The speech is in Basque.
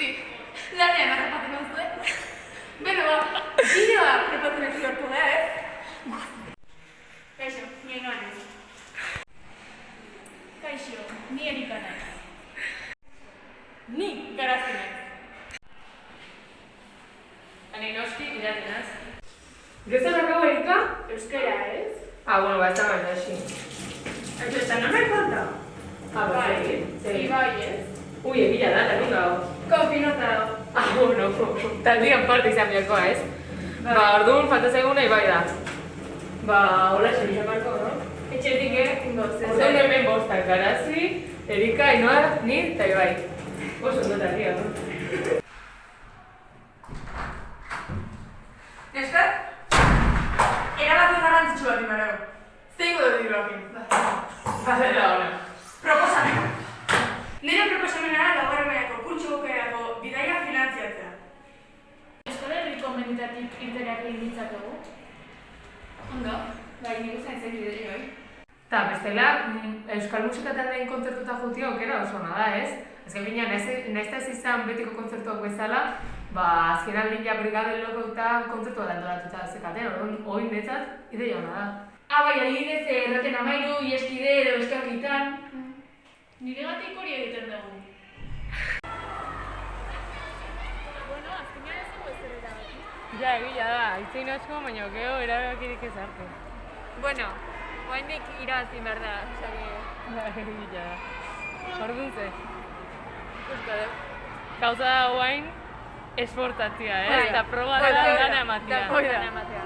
Noski, lanean harrapatzen duzue. Beno, bideoa prepatzen ez lortu da, ez? Kaixo, ni Ainhoa naiz. Kaixo, ni Erika naiz. Ni Garazi naiz. Ani Noski, Irati naiz. Gezan akabo, Erika? Euskara, ez? Bueno, ba, ez da baina així. Eta non me falta? Bai, Ibai, ez? Ui, egila da, eta ninga hau. Konfinotado. Bueno, taldian parte izan bihakoa, ez? Orduan, falta zaiguna Ibai da. Hola, xerri zamarko, no? Etxetik gotzen. Orduan hemen bostak, Garazi, Erika, Ainhoa, ni eta Ibai. Oso ondo taldia, no? Neskak? Erabaki garrantzitsu bat imarago. Zeingo dut diruakin. Bazera hona. Proposamena. Nire proposamenara laboramenako kurtsu bukaerako bidaia finantziatzea. Euskal Herriko meditatik irterak egin ditzakegu. Ondo? Bai, nire zaintzen bidea, bai? Eta bestela, Euskal Musika taldeen kontzertuta jutia aukera oso ona da, ez? Azken bina, nahiz ez izan betiko kontzertuak bezala, azken aldin ja Brigaden Loko eta kontzertua antolatuta zekaten, hori netzat, ideia ona da. Bai, adibidez, erraten amairu, ieskide edo eskakitan. Nire gatik hori egiten dugu. Bueno, azkenean ez dugu ezer erabaki. Ja, egila da, itzein asko, baina gero erabakirik ez arte. Bueno, oaindik irabazi behar da, Egila da. Orduan ze? ikusko dut. Gauza da oain esportatzea, Hori da. Eta proba Hori dela da. dana ematea. Dana ematea.